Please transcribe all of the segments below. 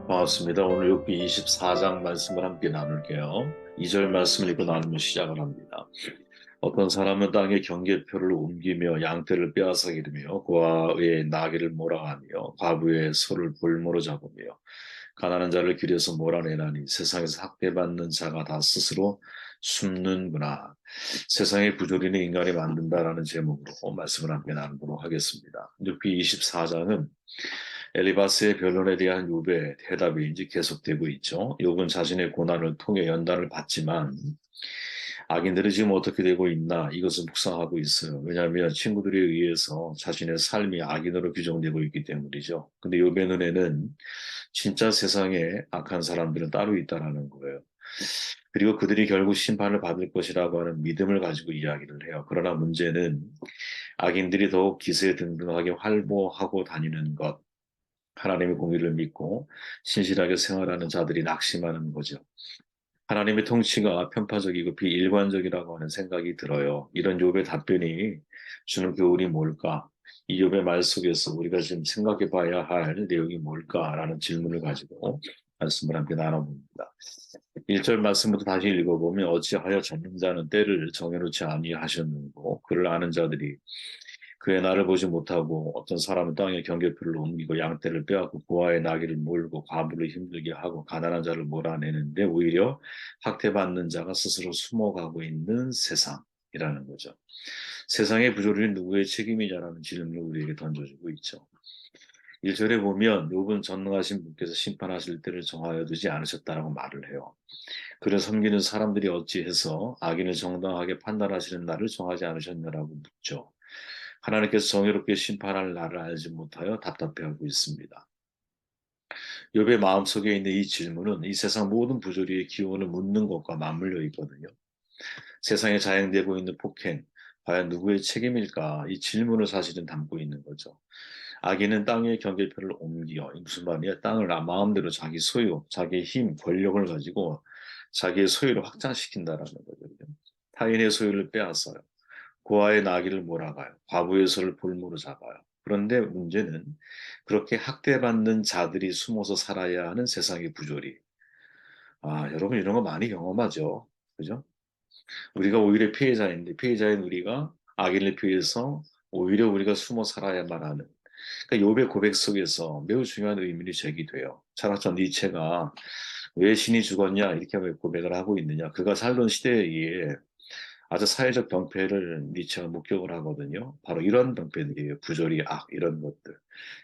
반갑습니다. 오늘 욥기 24장 말씀을 함께 나눌게요. 2절 말씀을 읽고 나누며 시작을 합니다. 어떤 사람은 땅의 경계표를 옮기며 양떼를 빼앗아 기르며 고아의 나귀를 몰아가며 과부의 소를 볼모로 잡으며 가난한 자를 길에서 몰아내나니 세상에서 학대받는 자가 다 스스로 숨는구나. 세상의 부조리는 인간이 만든다라는 제목으로 말씀을 함께 나누도록 하겠습니다. 욥기 24장은 엘리바스의 변론에 대한 욥의 대답이 이제 계속되고 있죠. 욥은 자신의 고난을 통해 연단을 받지만 악인들이 지금 어떻게 되고 있나 이것을 묵상하고 있어요. 왜냐하면 친구들에 의해서 자신의 삶이 악인으로 규정되고 있기 때문이죠. 근데 욥의 눈에는 진짜 세상에 악한 사람들은 따로 있다라는 거예요. 그리고 그들이 결국 심판을 받을 것이라고 하는 믿음을 가지고 이야기를 해요. 그러나 문제는 악인들이 더욱 기세등등하게 활보하고 다니는 것, 하나님의 공의를 믿고 신실하게 생활하는 자들이 낙심하는 거죠. 하나님의 통치가 편파적이고 비일관적이라고 하는 생각이 들어요. 이런 욥의 답변이 주는 교훈이 뭘까? 이 욥의 말 속에서 우리가 지금 생각해 봐야 할 내용이 뭘까라는 질문을 가지고 말씀을 함께 나눠봅니다. 1절 말씀부터 다시 읽어보면 어찌하여 잡는 자는 때를 정해놓지 아니하셨는고 그를 아는 자들이 그의 나를 보지 못하고 어떤 사람은 땅에 경계표를 옮기고 양떼를 빼앗고 고아의 나귀를 몰고 과부를 힘들게 하고 가난한 자를 몰아내는데 오히려 학대받는 자가 스스로 숨어가고 있는 세상이라는 거죠. 세상의 부조리는 누구의 책임이냐라는 질문을 우리에게 던져주고 있죠. 1절에 보면 욥은 전능하신 분께서 심판하실 때를 정하여 두지 않으셨다라고 말을 해요. 그를 섬기는 사람들이 어찌해서 악인을 정당하게 판단하시는 날을 정하지 않으셨냐라고 묻죠. 하나님께서 정의롭게 심판할 날을 알지 못하여 답답해하고 있습니다. 욥의 마음속에 있는 이 질문은 이 세상 모든 부조리의 기원을 묻는 것과 맞물려 있거든요. 세상에 자행되고 있는 폭행, 과연 누구의 책임일까? 이 질문을 사실은 담고 있는 거죠. 악인은 땅의 경계표를 옮겨, 무슨 말이야? 땅을 마음대로 자기 소유, 자기의 힘, 권력을 가지고 자기의 소유를 확장시킨다라는 거죠. 타인의 소유를 빼앗아요. 고아의 나귀를 몰아가요. 과부의 소를 볼모로 잡아요. 그런데 문제는 그렇게 학대받는 자들이 숨어서 살아야 하는 세상의 부조리. 아, 여러분 이런 거 많이 경험하죠. 그죠? 우리가 오히려 피해자인데 피해자인 우리가 악인을 피해서 오히려 우리가 숨어 살아야만 하는. 그러니까 욥의 고백 속에서 매우 중요한 의문이 제기돼요. 철학자 니체가 왜 신이 죽었냐 이렇게 고백을 하고 있느냐. 그가 살던 시대에 아주 사회적 병폐를 니체가 목격을 하거든요. 바로 이런 병폐들이에요. 부조리, 악, 이런 것들.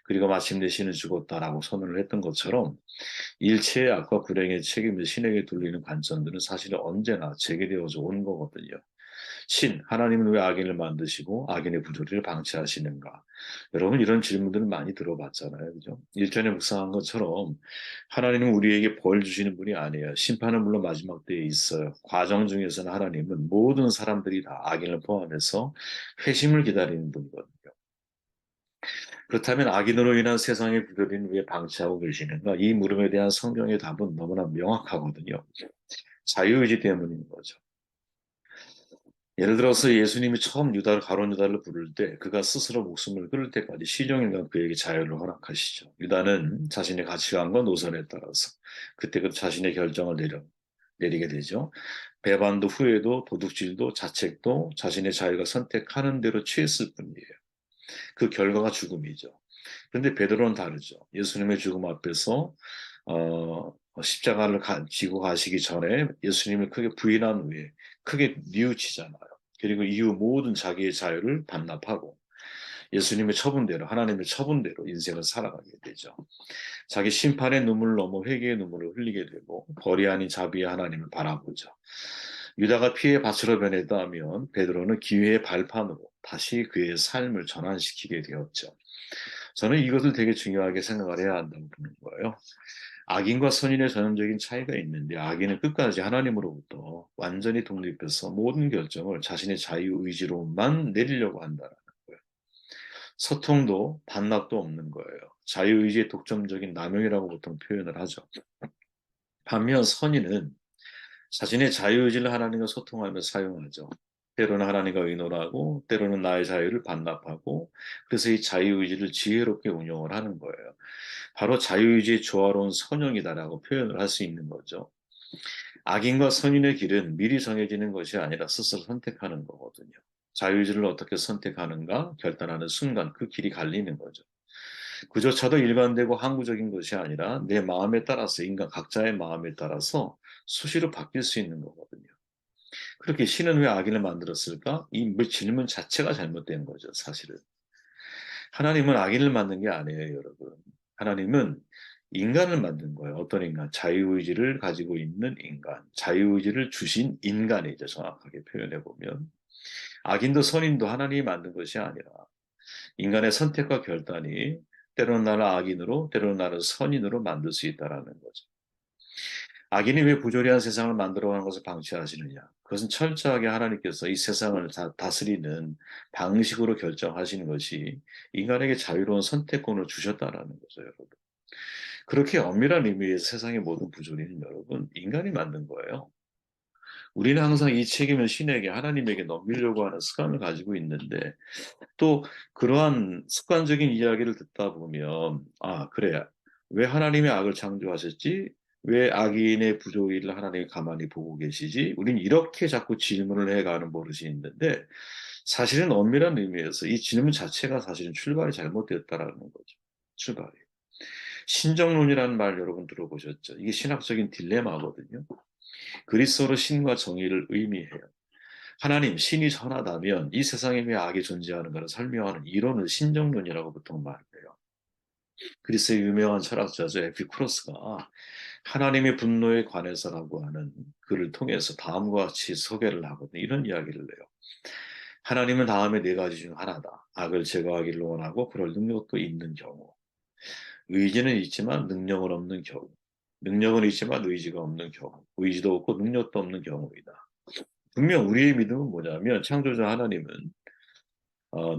그리고 마침내 신은 죽었다라고 선언을 했던 것처럼 일체의 악과 불행의 책임을 신에게 돌리는 관점들은 사실은 언제나 제기되어져 온 거거든요. 하나님은 왜 악인을 만드시고 악인의 부조리를 방치하시는가? 여러분 이런 질문들을 많이 들어봤잖아요. 그죠? 일전에 묵상한 것처럼 하나님은 우리에게 벌 주시는 분이 아니에요. 심판은 물론 마지막 때에 있어요. 과정 중에서는 하나님은 모든 사람들이 다 악인을 포함해서 회심을 기다리는 분이거든요. 그렇다면 악인으로 인한 세상의 부조리는 왜 방치하고 계시는가? 이 물음에 대한 성경의 답은 너무나 명확하거든요. 자유의지 때문인 거죠. 예를 들어서 예수님이 처음 가론 유다를 부를 때 그가 스스로 목숨을 끊을 때까지 시종일관 그에게 자유를 허락하시죠. 유다는 자신의 가치관과 노선에 따라서 그때 그 자신의 결정을 내리게 되죠. 배반도 후회도 도둑질도 자책도 자신의 자유가 선택하는 대로 취했을 뿐이에요. 그 결과가 죽음이죠. 그런데 베드로는 다르죠. 예수님의 죽음 앞에서 십자가를 지고 가시기 전에 예수님을 크게 부인한 후에 크게 뉘우치잖아요. 그리고 이후 모든 자기의 자유를 반납하고 예수님의 처분대로 하나님의 처분대로 인생을 살아가게 되죠. 자기 심판의 눈물을 넘어 회개의 눈물을 흘리게 되고 벌이 아닌 자비의 하나님을 바라보죠. 유다가 피해 밭으로 변했다면 베드로는 기회의 발판으로 다시 그의 삶을 전환시키게 되었죠. 저는 이것을 되게 중요하게 생각을 해야 한다고 보는 거예요. 악인과 선인의 전형적인 차이가 있는데 악인은 끝까지 하나님으로부터 완전히 독립해서 모든 결정을 자신의 자유의지로만 내리려고 한다는 거예요. 소통도 반납도 없는 거예요. 자유의지의 독점적인 남용이라고 보통 표현을 하죠. 반면 선인은 자신의 자유의지를 하나님과 소통하며 사용하죠. 때로는 하나님과 의논하고 때로는 나의 자유를 반납하고 그래서 이 자유의지를 지혜롭게 운용을 하는 거예요. 바로 자유의지의 조화로운 선형이다라고 표현을 할 수 있는 거죠. 악인과 선인의 길은 미리 정해지는 것이 아니라 스스로 선택하는 거거든요. 자유의지를 어떻게 선택하는가 결단하는 순간 그 길이 갈리는 거죠. 그조차도 일관되고 항구적인 것이 아니라 내 마음에 따라서 인간 각자의 마음에 따라서 수시로 바뀔 수 있는 거거든요. 그렇게 신은 왜 악인을 만들었을까? 이 질문 자체가 잘못된 거죠, 사실은. 하나님은 악인을 만든 게 아니에요, 여러분. 하나님은 인간을 만든 거예요. 어떤 인간? 자유의지를 가지고 있는 인간. 자유의지를 주신 인간이죠, 정확하게 표현해 보면. 악인도 선인도 하나님이 만든 것이 아니라 인간의 선택과 결단이 때로는 나를 악인으로, 때로는 나를 선인으로 만들 수 있다라는 거죠. 악인이 왜 부조리한 세상을 만들어가는 것을 방치하시느냐? 그것은 철저하게 하나님께서 이 세상을 다스리는 방식으로 결정하시는 것이 인간에게 자유로운 선택권을 주셨다라는 거죠, 여러분. 그렇게 엄밀한 의미에서 세상의 모든 부조리는 여러분, 인간이 만든 거예요. 우리는 항상 이 책임을 신에게, 하나님에게 넘기려고 하는 습관을 가지고 있는데, 또 그러한 습관적인 이야기를 듣다 보면, 아, 그래. 왜 하나님이 악을 창조하셨지? 왜 악인의 부조리를 하나님이 가만히 보고 계시지? 우린 이렇게 자꾸 질문을 해가는 버릇이 있는데, 사실은 엄밀한 의미에서 이 질문 자체가 사실은 출발이 잘못되었다라는 거죠. 출발이. 신정론이라는 말 여러분 들어보셨죠? 이게 신학적인 딜레마거든요. 그리스도로 신과 정의를 의미해요. 하나님, 신이 선하다면 이 세상에 왜 악이 존재하는가를 설명하는 이론을 신정론이라고 보통 말해요. 그리스의 유명한 철학자죠. 에피쿠로스가 하나님의 분노에 관해서라고 하는 글을 통해서 다음과 같이 소개를 하거든요. 이런 이야기를 해요. 하나님은 다음에 네 가지 중 하나다. 악을 제거하기를 원하고 그럴 능력도 있는 경우. 의지는 있지만 능력은 없는 경우. 능력은 있지만 의지가 없는 경우. 의지도 없고 능력도 없는 경우이다. 분명 우리의 믿음은 뭐냐면 창조자 하나님은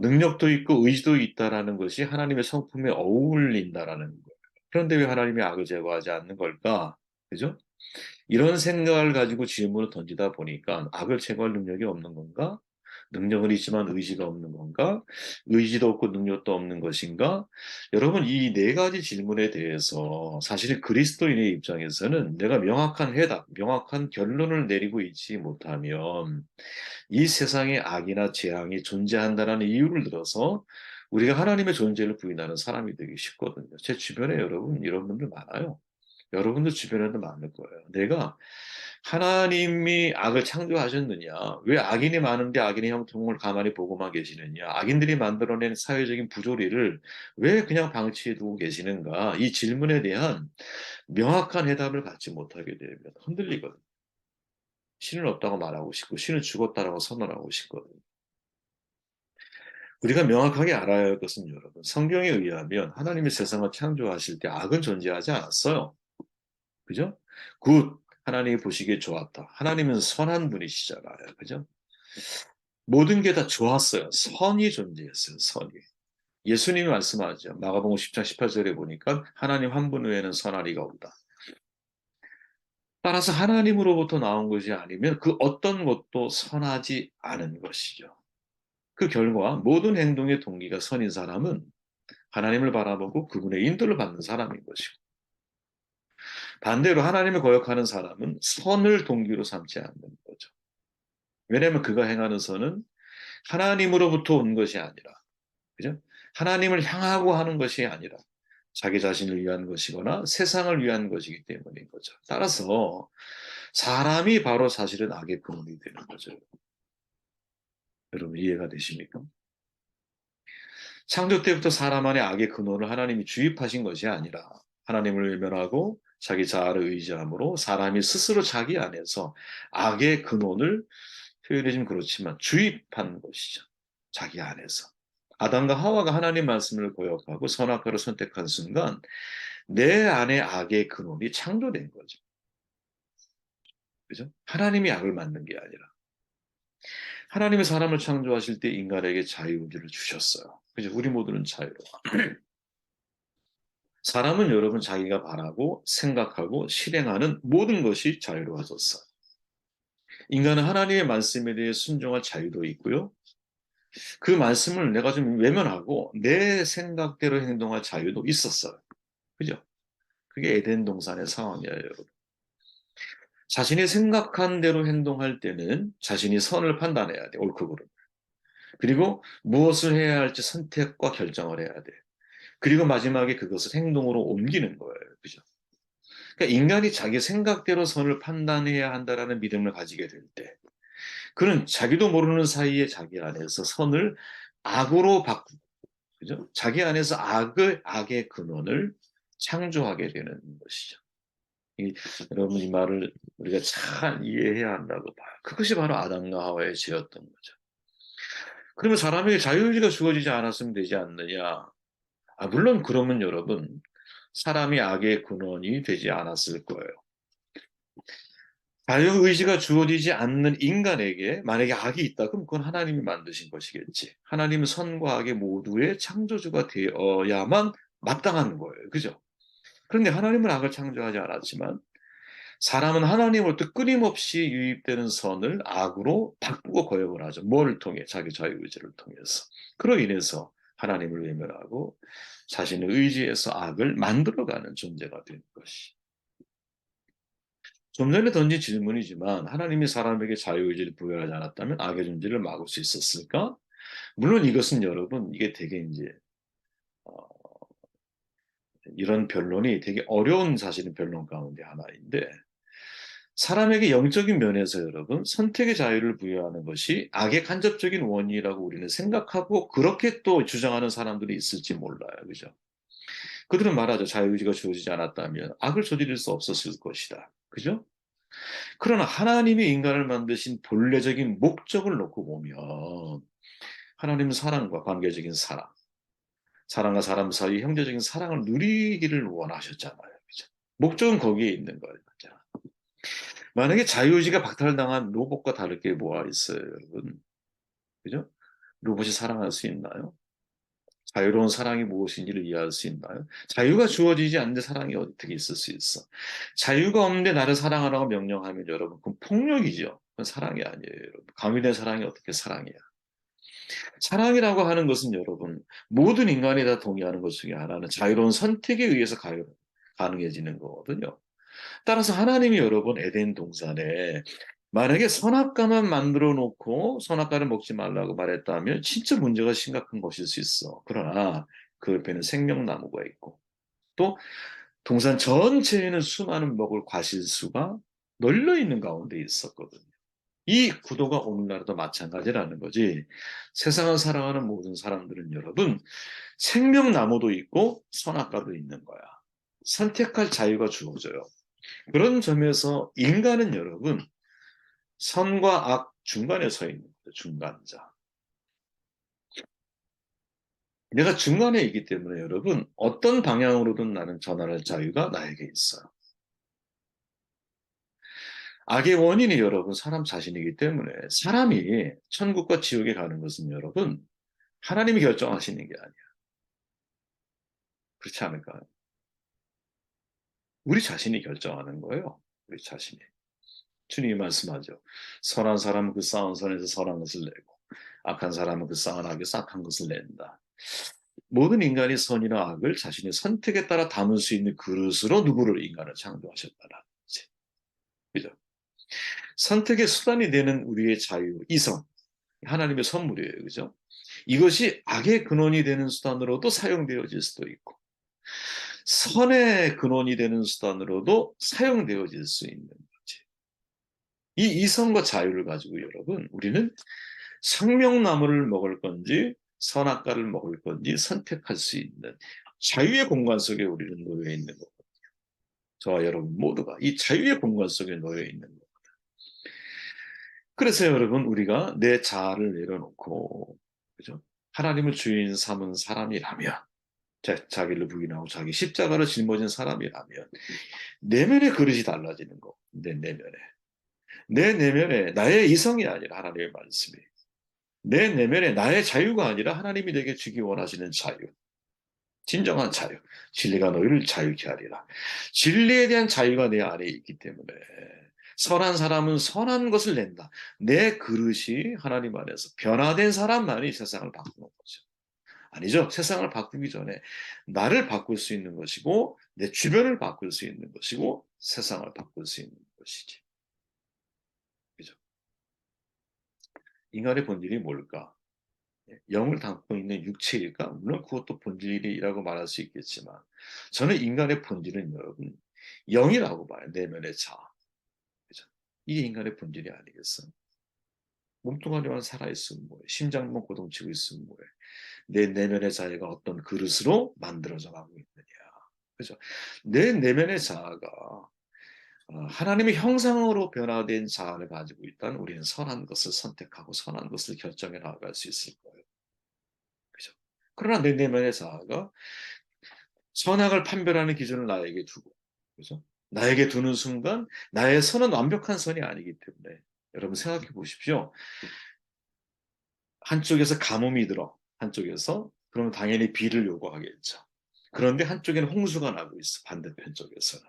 능력도 있고 의지도 있다라는 것이 하나님의 성품에 어울린다라는 거예요. 그런데 왜 하나님이 악을 제거하지 않는 걸까? 그죠? 이런 생각을 가지고 질문을 던지다 보니까 악을 제거할 능력이 없는 건가? 능력은 있지만 의지가 없는 건가? 의지도 없고 능력도 없는 것인가? 여러분, 이 네 가지 질문에 대해서 사실 그리스도인의 입장에서는 내가 명확한 해답, 명확한 결론을 내리고 있지 못하면 이 세상에 악이나 재앙이 존재한다는 이유를 들어서 우리가 하나님의 존재를 부인하는 사람이 되기 쉽거든요. 제 주변에 여러분 이런 분들 많아요. 여러분들 주변에도 많을 거예요. 내가 하나님이 악을 창조하셨느냐? 왜 악인이 많은데 악인의 형통을 가만히 보고만 계시느냐? 악인들이 만들어낸 사회적인 부조리를 왜 그냥 방치해 두고 계시는가? 이 질문에 대한 명확한 해답을 갖지 못하게 되면 흔들리거든요. 신은 없다고 말하고 싶고 신은 죽었다라고 선언하고 싶거든요. 우리가 명확하게 알아야 할 것은 여러분, 성경에 의하면 하나님이 세상을 창조하실 때 악은 존재하지 않았어요. 그죠? 굿. 하나님이 보시기에 좋았다. 하나님은 선한 분이시잖아요. 그죠? 모든 게 다 좋았어요. 선이 존재했어요. 선이. 예수님이 말씀하죠. 마가복음 10장 18절에 보니까 하나님 한 분 외에는 선한 이가 없다. 따라서 하나님으로부터 나온 것이 아니면 그 어떤 것도 선하지 않은 것이죠. 그 결과 모든 행동의 동기가 선인 사람은 하나님을 바라보고 그분의 인도를 받는 사람인 것이고 반대로 하나님을 거역하는 사람은 선을 동기로 삼지 않는 거죠. 왜냐하면 그가 행하는 선은 하나님으로부터 온 것이 아니라, 그죠? 하나님을 향하고 하는 것이 아니라 자기 자신을 위한 것이거나 세상을 위한 것이기 때문인 거죠. 따라서 사람이 바로 사실은 악의 근원이 되는 거죠. 여러분 이해가 되십니까? 창조 때부터 사람 안에 악의 근원을 하나님이 주입하신 것이 아니라 하나님을 외면하고 자기 자아를 의지함으로 사람이 스스로 자기 안에서 악의 근원을 표현이 좀 그렇지만 주입한 것이죠. 자기 안에서. 아담과 하와가 하나님 말씀을 거역하고 선악과를 선택한 순간 내 안에 악의 근원이 창조된 거죠. 그죠? 하나님이 악을 만든 게 아니라 하나님의 사람을 창조하실 때 인간에게 자유의지를 주셨어요. 그죠? 우리 모두는 자유로워. 사람은 여러분 자기가 바라고 생각하고 실행하는 모든 것이 자유로워졌어요. 인간은 하나님의 말씀에 대해 순종할 자유도 있고요. 그 말씀을 내가 좀 외면하고 내 생각대로 행동할 자유도 있었어요. 그죠? 그게 에덴 동산의 상황이에요, 여러분. 자신이 생각한 대로 행동할 때는 자신이 선을 판단해야 돼, 옳고 그름. 그리고 무엇을 해야 할지 선택과 결정을 해야 돼. 그리고 마지막에 그것을 행동으로 옮기는 거예요. 그죠? 그러니까 인간이 자기 생각대로 선을 판단해야 한다라는 믿음을 가지게 될 때, 그는 자기도 모르는 사이에 자기 안에서 선을 악으로 바꾸고, 그죠? 자기 안에서 악의 근원을 창조하게 되는 것이죠. 이, 여러분, 이 말을 우리가 잘 이해해야 한다고 봐요. 그것이 바로 아담과 하와의 죄였던 거죠. 그러면 사람에게 자유의지가 주어지지 않았으면 되지 않느냐? 물론 그러면 여러분, 사람이 악의 근원이 되지 않았을 거예요. 자유의지가 주어지지 않는 인간에게 만약에 악이 있다, 그럼 그건 하나님이 만드신 것이겠지. 하나님은 선과 악의 모두의 창조주가 되어야만 마땅한 거예요. 그죠? 그런데 하나님은 악을 창조하지 않았지만 사람은 하나님으로부터 끊임없이 유입되는 선을 악으로 바꾸고 거역을 하죠. 뭘 통해? 자기 자유의지를 통해서. 그로 인해서 하나님을 외면하고 자신의 의지에서 악을 만들어가는 존재가 되는 것이. 좀 전에 던진 질문이지만 하나님이 사람에게 자유의지를 부여하지 않았다면 악의 존재를 막을 수 있었을까? 물론 이것은 여러분, 이게 되게 이제 어, 이런 변론이 되게 어려운 사실은 변론 가운데 하나인데, 사람에게 영적인 면에서 여러분, 선택의 자유를 부여하는 것이 악의 간접적인 원인이라고 우리는 생각하고 그렇게 또 주장하는 사람들이 있을지 몰라요. 그죠? 그들은 말하죠. 자유의지가 주어지지 않았다면 악을 저지를 수 없었을 것이다. 그죠? 그러나 하나님이 인간을 만드신 본래적인 목적을 놓고 보면 하나님은 사랑과 관계적인 사랑, 사람과 사람 사이 형제적인 사랑을 누리기를 원하셨잖아요. 그죠? 목적은 거기에 있는 거예요. 그죠? 만약에 자유의지가 박탈당한 로봇과 다를 게 뭐가 있어요, 여러분? 그죠? 로봇이 사랑할 수 있나요? 자유로운 사랑이 무엇인지를 이해할 수 있나요? 자유가 주어지지 않는데 사랑이 어떻게 있을 수 있어? 자유가 없는데 나를 사랑하라고 명령하면 여러분, 그건 폭력이죠. 그건 사랑이 아니에요, 여러분. 강요된 사랑이 어떻게 사랑이야? 사랑이라고 하는 것은 여러분, 모든 인간이 다 동의하는 것 중에 하나는 자유로운 선택에 의해서 가능해지는 거거든요. 따라서 하나님이 여러분 에덴 동산에 만약에 선악과만 만들어 놓고 선악과를 먹지 말라고 말했다면 진짜 문제가 심각한 것일 수 있어. 그러나 그 옆에는 생명나무가 있고 또 동산 전체에는 수많은 먹을 과실수가 널려 있는 가운데 있었거든요. 이 구도가 오늘날도 마찬가지라는 거지. 세상을 살아가는 모든 사람들은 여러분 생명나무도 있고 선악과도 있는 거야. 선택할 자유가 주어져요. 그런 점에서 인간은 여러분 선과 악 중간에 서 있는 거죠. 중간자. 내가 중간에 있기 때문에 여러분 어떤 방향으로든 나는 전환할 자유가 나에게 있어요. 악의 원인이 여러분 사람 자신이기 때문에 사람이 천국과 지옥에 가는 것은 여러분 하나님이 결정하시는 게 아니야. 그렇지 않을까요? 우리 자신이 결정하는 거예요. 우리 자신이. 주님이 말씀하죠. 선한 사람은 그 쌓은 선에서 선한 것을 내고 악한 사람은 그 쌓은 악에서 악한 것을 낸다. 모든 인간이 선이나 악을 자신의 선택에 따라 담을 수 있는 그릇으로 누구를 인간을 창조하셨다라는 거지. 그죠? 선택의 수단이 되는 우리의 자유, 이성, 하나님의 선물이에요. 그죠? 이것이 악의 근원이 되는 수단으로도 사용되어질 수도 있고, 선의 근원이 되는 수단으로도 사용되어질 수 있는 거지. 이 이성과 자유를 가지고 여러분, 우리는 생명나무를 먹을 건지, 선악과를 먹을 건지 선택할 수 있는 자유의 공간 속에 우리는 놓여 있는 거. 저와 여러분 모두가 이 자유의 공간 속에 놓여 있는 거. 그래서 여러분 우리가 내 자아를 내려놓고 그죠? 하나님을 주인 삼은 사람이라면 자기를 부인하고 자기 십자가를 짊어진 사람이라면 내면의 그릇이 달라지는 거. 내 내면에 나의 이성이 아니라 하나님의 말씀이 내 내면에 나의 자유가 아니라 하나님이 내게 주기 원하시는 자유. 진정한 자유. 진리가 너희를 자유케 하리라. 진리에 대한 자유가 내 안에 있기 때문에 선한 사람은 선한 것을 낸다. 내 그릇이 하나님 안에서 변화된 사람만이 세상을 바꾸는 거죠. 아니죠. 세상을 바꾸기 전에 나를 바꿀 수 있는 것이고 내 주변을 바꿀 수 있는 것이고 세상을 바꿀 수 있는 것이지. 그죠? 인간의 본질이 뭘까? 영을 담고 있는 육체일까? 물론 그것도 본질이라고 말할 수 있겠지만 저는 인간의 본질은 여러분 영이라고 봐요. 내면의 자아. 그죠? 이게 인간의 본질이 아니겠어? 몸뚱아리만 살아있으면 뭐해? 심장만 고동치고 있으면 뭐해? 내 내면의 자아가 어떤 그릇으로 만들어져 가고 있느냐. 그죠? 내 내면의 자아가 하나님의 형상으로 변화된 자아를 가지고 있다면 우리는 선한 것을 선택하고 선한 것을 결정해 나아갈 수 있을 거예요. 그죠? 그러나 내 내면의 자아가 선악을 판별하는 기준을 나에게 두고, 그죠? 나에게 두는 순간 나의 선은 완벽한 선이 아니기 때문에 여러분 생각해 보십시오. 한쪽에서 가뭄이 들어, 한쪽에서 그러면 당연히 비를 요구하겠죠. 그런데 한쪽에는 홍수가 나고 있어, 반대편 쪽에서는.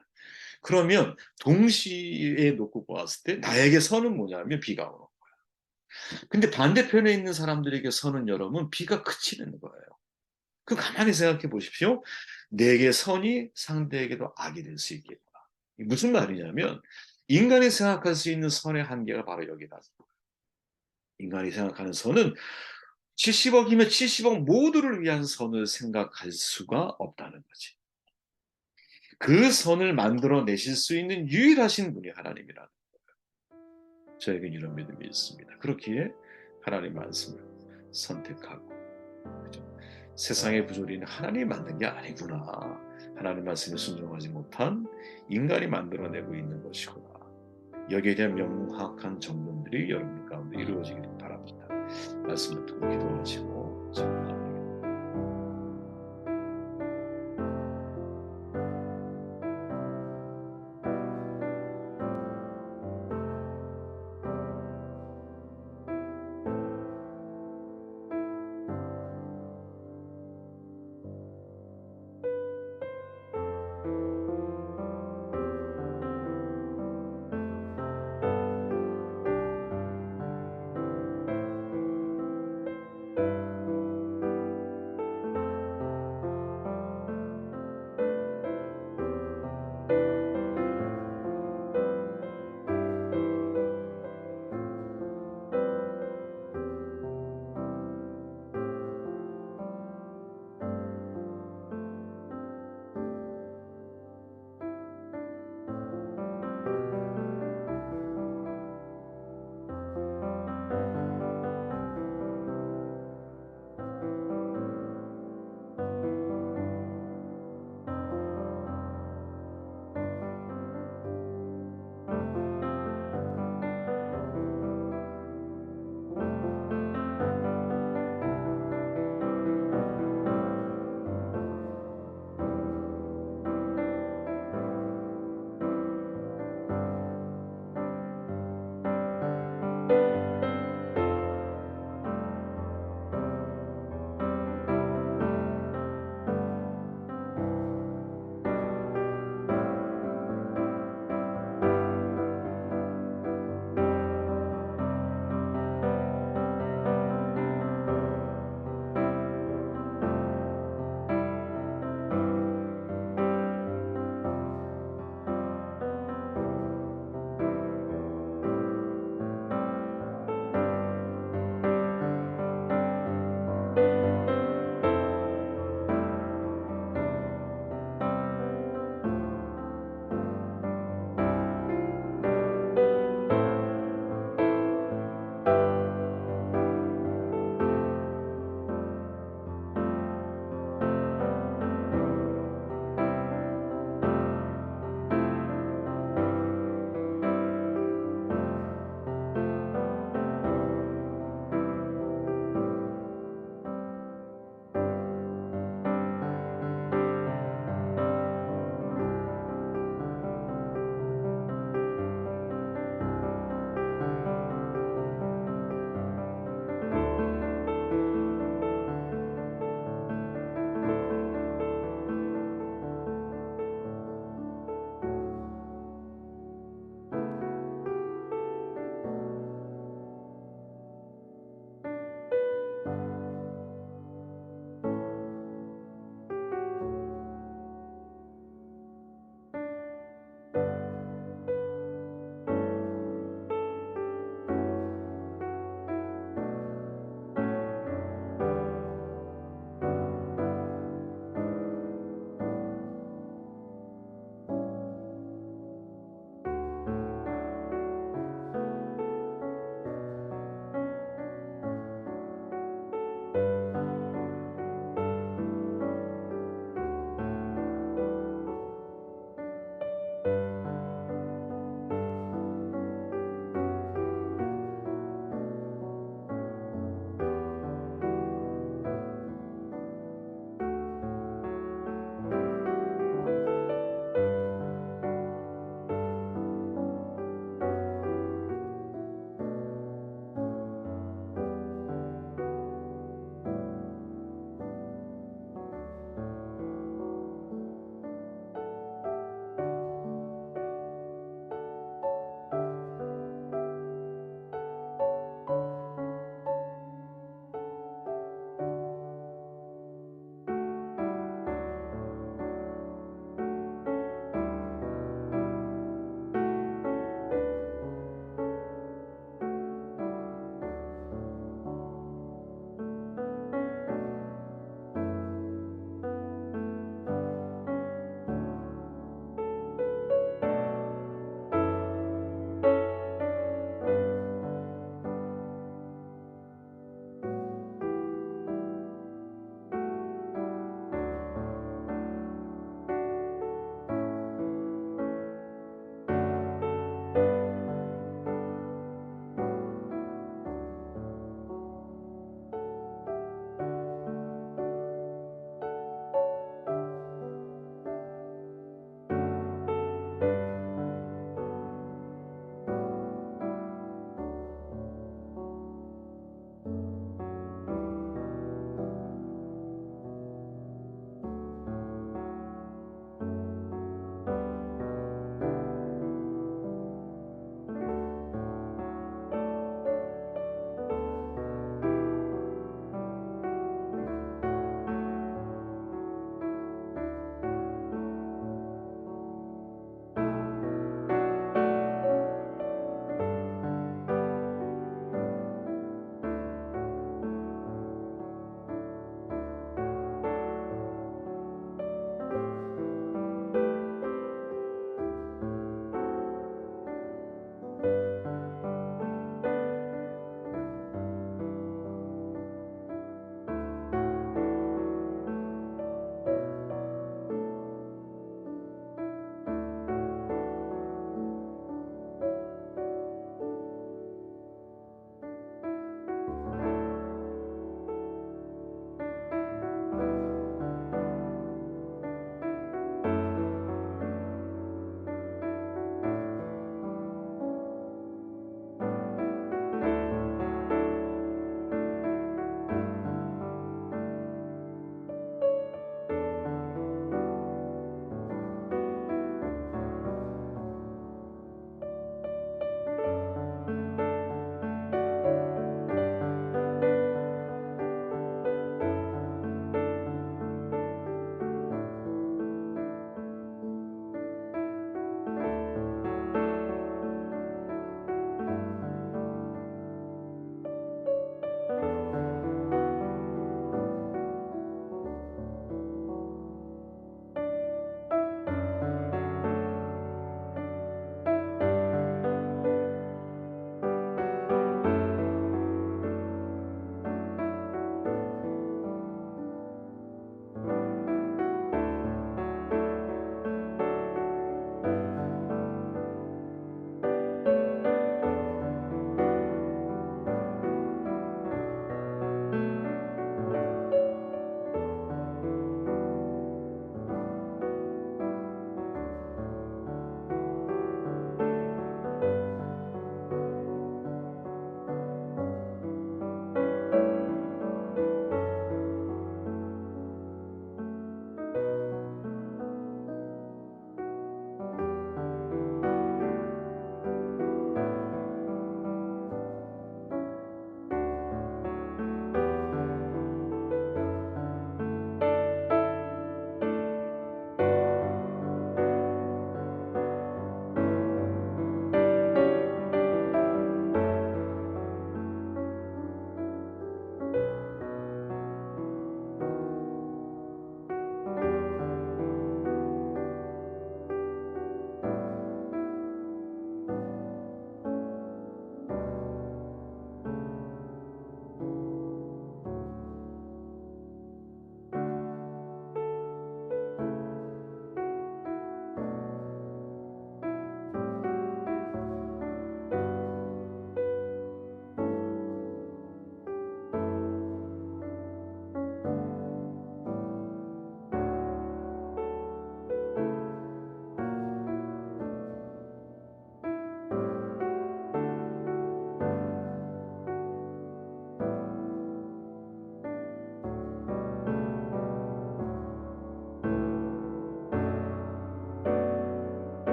그러면 동시에 놓고 보았을 때 나에게 선은 뭐냐면 비가 오는 거예요. 근데 반대편에 있는 사람들에게 선은 여러분 비가 그치는 거예요. 그 가만히 생각해 보십시오. 내게 선이 상대에게도 악이 될 수 있겠다. 무슨 말이냐면 인간이 생각할 수 있는 선의 한계가 바로 여기다. 인간이 생각하는 선은 70억이면 70억 모두를 위한 선을 생각할 수가 없다는 거지. 그 선을 만들어내실 수 있는 유일하신 분이 하나님이라는 거예요. 저에겐 이런 믿음이 있습니다. 그렇기에 하나님 말씀을 선택하고, 그죠? 세상의 부조리는 하나님이 만든 게 아니구나. 하나님 말씀에 순종하지 못한 인간이 만들어내고 있는 것이구나. 여기에 대한 명확한 점검들이 여러분 가운데 이루어지길 바랍니다. 말씀을 듣고 기도하시고